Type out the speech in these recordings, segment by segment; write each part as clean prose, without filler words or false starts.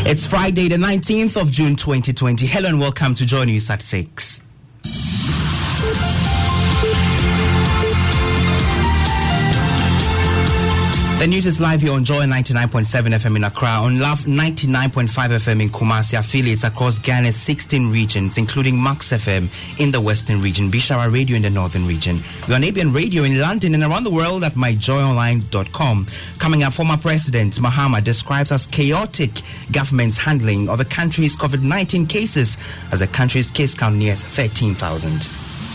It's Friday, the 19th of June, 2020. Hello and welcome to Joy News at 6. The news is live here on Joy 99.7 FM in Accra, on Love 99.5 FM in Kumasi, affiliates across Ghana's 16 regions, including Max FM in the Western region, Bishara Radio in the Northern region. We're on ABN Radio in London and around the world at myjoyonline.com. Coming up, former President Mahama describes as chaotic government's handling of the country's COVID-19 cases as the country's case count nears 13,000.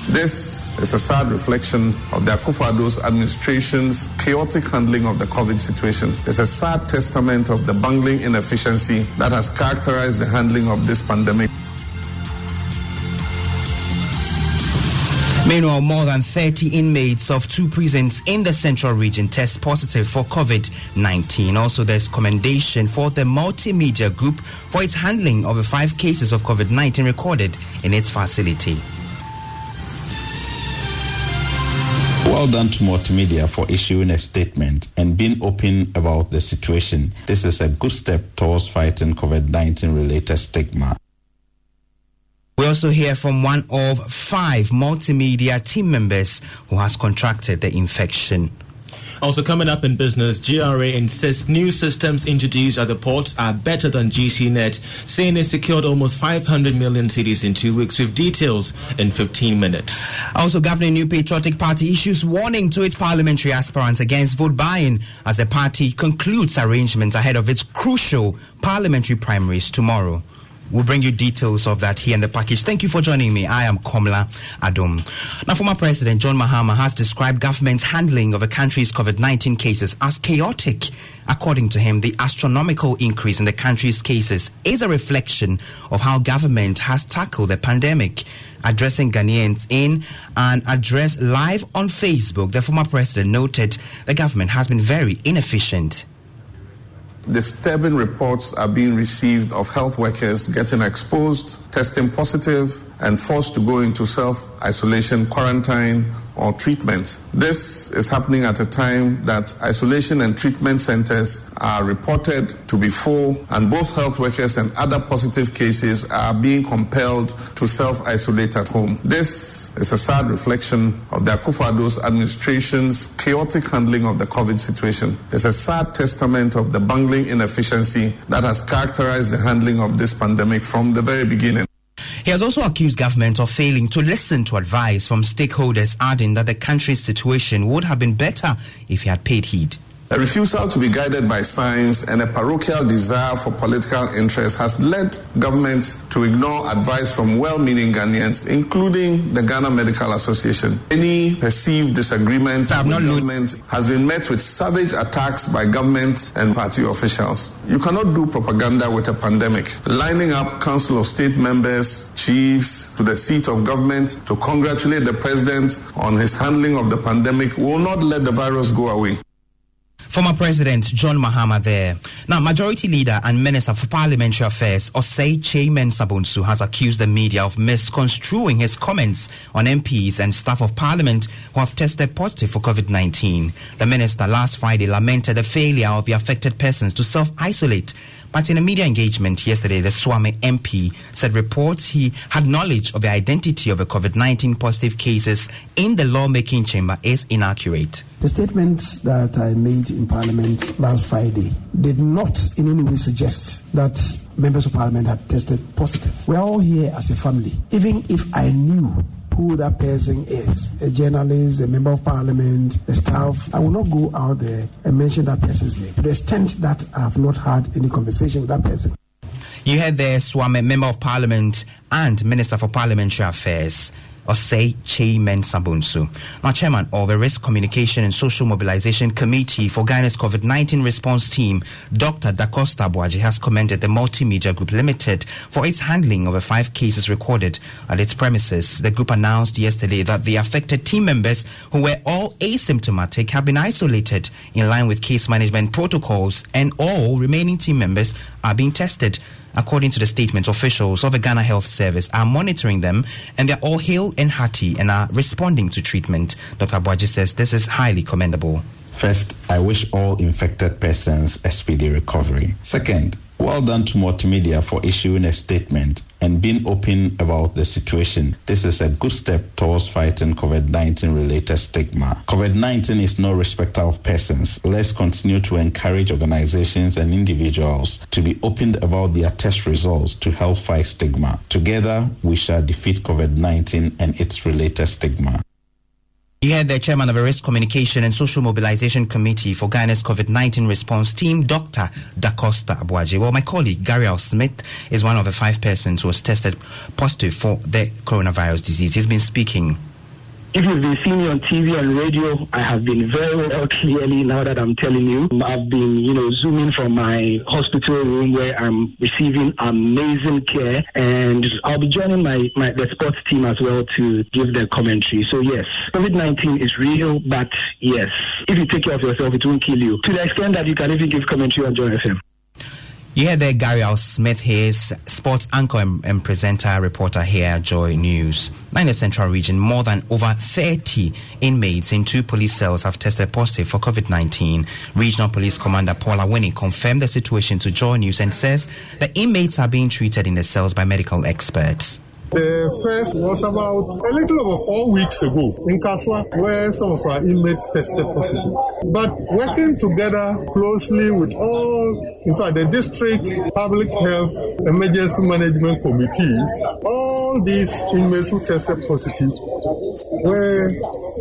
This is a sad reflection of the Akufo-Addo's administration's chaotic handling of the COVID situation. It's a sad testament of the bungling inefficiency that has characterized the handling of this pandemic. Meanwhile, more than 30 inmates of 2 prisons in the Central Region test positive for COVID-19. Also, there's commendation for the multimedia group for its handling of the 5 cases of COVID-19 recorded in its facility. Well done to Multimedia for issuing a statement and being open about the situation. This is a good step towards fighting COVID-19 related stigma. We also hear from one of 5 multimedia team members who has contracted the infection. Also coming up in business, GRA insists new systems introduced at the port are better than GCNet, saying it secured almost 500 million cedis in 2 weeks, with details in 15 minutes. Also, Governing New Patriotic Party issues warning to its parliamentary aspirants against vote buying as the party concludes arrangements ahead of its crucial parliamentary primaries tomorrow. We'll bring you details of that here in the package. Thank you for joining me. I am Komla Adom. Now, former President John Mahama has described government's handling of the country's COVID-19 cases as chaotic. According to him, the astronomical increase in the country's cases is a reflection of how government has tackled the pandemic. Addressing Ghanaians in an address live on Facebook, the former president noted the government has been very inefficient. Disturbing reports are being received of health workers getting exposed, testing positive, and forced to go into self-isolation, quarantine, or treatment. This is happening at a time that isolation and treatment centers are reported to be full, and both health workers and other positive cases are being compelled to self-isolate at home. This is a sad reflection of the Akufo-Addo's administration's chaotic handling of the COVID situation. It's a sad testament of the bungling inefficiency that has characterized the handling of this pandemic from the very beginning. He has also accused government of failing to listen to advice from stakeholders, adding that the country's situation would have been better if he had paid heed. A refusal to be guided by science and a parochial desire for political interest has led government to ignore advice from well-meaning Ghanaians, including the Ghana Medical Association. Any perceived disagreement with government has been met with savage attacks by government and party officials. You cannot do propaganda with a pandemic. Lining up Council of State members, chiefs to the seat of government to congratulate the president on his handling of the pandemic will not let the virus go away. Former President John Mahama there. Now, Majority Leader and Minister for Parliamentary Affairs, Osei Kyei-Mensah-Bonsu, has accused the media of misconstruing his comments on MPs and staff of Parliament who have tested positive for COVID-19. The minister last Friday lamented the failure of the affected persons to self-isolate. But in a media engagement yesterday, the Swami MP said reports he had knowledge of the identity of the COVID-19 positive cases in the lawmaking chamber is inaccurate. The statement that I made in Parliament last Friday did not in any way suggest that members of Parliament had tested positive. We're all here as a family. Even if I knew who that person is, a journalist, a member of Parliament, a staff, I will not go out there and mention that person's name to the extent that I have not had any conversation with that person. You heard there Swami, Member of Parliament and Minister for Parliamentary Affairs, Osei Kyei-Mensah-Bonsu. Now, Chairman of the Risk Communication and Social Mobilization Committee for Ghana's COVID-19 response team, Dr. Dacosta Boaji, has commended the Multimedia Group Limited for its handling of the 5 cases recorded at its premises. The group announced yesterday that the affected team members, who were all asymptomatic, have been isolated in line with case management protocols, and all remaining team members are being tested. According to the statement, officials of the Ghana Health Service are monitoring them, and they are all hale and hearty and are responding to treatment. Dr. Boaji says this is highly commendable. First, I wish all infected persons a speedy recovery. Second, Well done to Multimedia for issuing a statement and being open about the situation. This is a good step towards fighting COVID-19 related stigma. COVID-19 is no respecter of persons. Let's continue to encourage organizations and individuals to be open about their test results to help fight stigma. Together, we shall defeat COVID-19 and its related stigma. Here, the chairman of the Risk Communication and Social Mobilization Committee for Ghana's COVID-19 response team, Dr. Da Costa Abuaje. Well, my colleague, Gary L. Smith, is one of the 5 persons who was tested positive for the coronavirus disease. He's been speaking. If you've been seeing me on TV and radio, I have been very well clearly now that I'm telling you. I've been, zooming from my hospital room where I'm receiving amazing care, and I'll be joining the sports team as well to give their commentary. So yes, COVID-19 is real, but yes, if you take care of yourself, it won't kill you. To the extent that you can even give commentary on Joy FM. You hear there Gary L. Smith, he is sports anchor and presenter, reporter here at Joy News. Now in the Central Region, more than over 30 inmates in 2 police cells have tested positive for COVID-19. Regional Police Commander Paula Winnie confirmed the situation to Joy News and says the inmates are being treated in the cells by medical experts. The first was about a little over 4 weeks ago in Kaswa, where some of our inmates tested positive. But working together closely with the district public health emergency management committees, all these inmates who tested positive were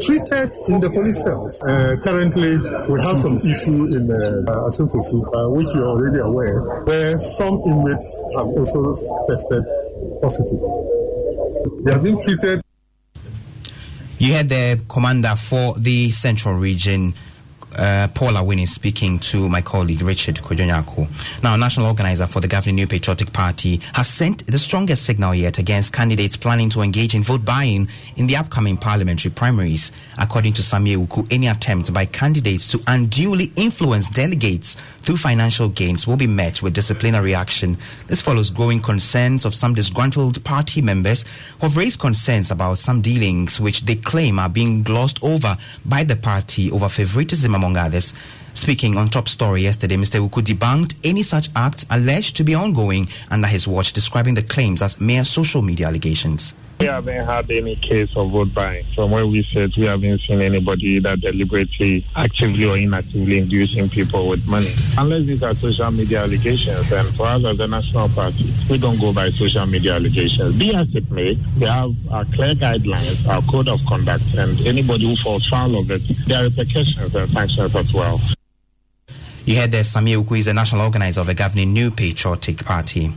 treated in the police cells. Currently, we have some issue in Asimfosu, which you're already aware, where some inmates have also tested positive. They have been treated. You had the commander for the Central Region, Paula Winnie, speaking to my colleague Richard Kojonyako. Now, national organizer for the governing New Patriotic Party has sent the strongest signal yet against candidates planning to engage in vote buying in the upcoming parliamentary primaries. According to Samia Uku, any attempt by candidates to unduly influence delegates through financial gains will be met with disciplinary action. This follows growing concerns of some disgruntled party members who have raised concerns about some dealings which they claim are being glossed over by the party over favoritism, among others. Speaking on Top Story yesterday, Mr. Uku debunked any such acts alleged to be ongoing under his watch, describing the claims as mere social media allegations. We haven't had any case of vote buying. From where we sit, we haven't seen anybody that deliberately, actively or inactively inducing people with money. Unless these are social media allegations, and for us as a national party, we don't go by social media allegations. Be as it may, we have our clear guidelines, our code of conduct, and anybody who falls foul of it, there are repercussions and sanctions as well. You heard there, Samia Uku is the national organizer of the governing New Patriotic Party.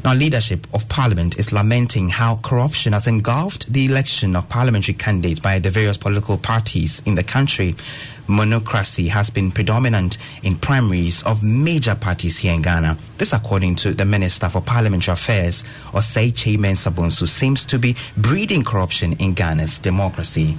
Now, leadership of Parliament is lamenting how corruption has engulfed the election of parliamentary candidates by the various political parties in the country. Monocracy has been predominant in primaries of major parties here in Ghana. This, according to the Minister for Parliamentary Affairs, Osei Mensah-Bonsu, seems to be breeding corruption in Ghana's democracy.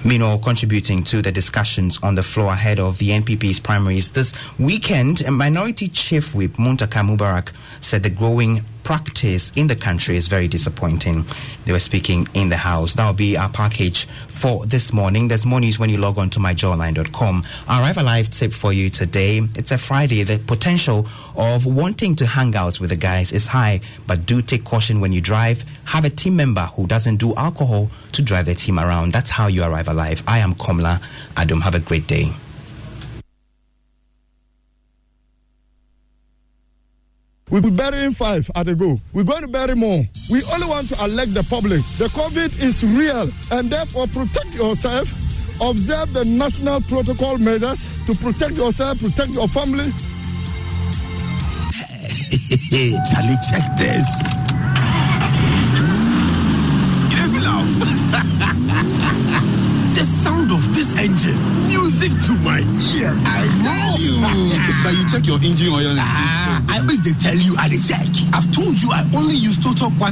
Meanwhile, contributing to the discussions on the floor ahead of the NPP's primaries this weekend, a Minority Chief Whip Muntaka Mubarak said the growing practice in the country is very disappointing. They were speaking in the House. That will be our package for this morning. There's more news when you log on to myjawline.com. Our Arrive Alive tip for you today. It's a Friday. The potential of wanting to hang out with the guys is high, but do take caution when you drive. Have a team member who doesn't do alcohol to drive the team around. That's how you arrive alive. I am Komla Adum. Have a great day. We'll be burying 5 at a go. We're going to bury more. We only want to alert the public. The COVID is real, and therefore protect yourself. Observe the national protocol measures to protect yourself, protect your family. Charlie, check this. The sound of this engine, music to my ears. I tell you. But you check your engine oil. I always they tell you I check. I've told you I only use Total Quad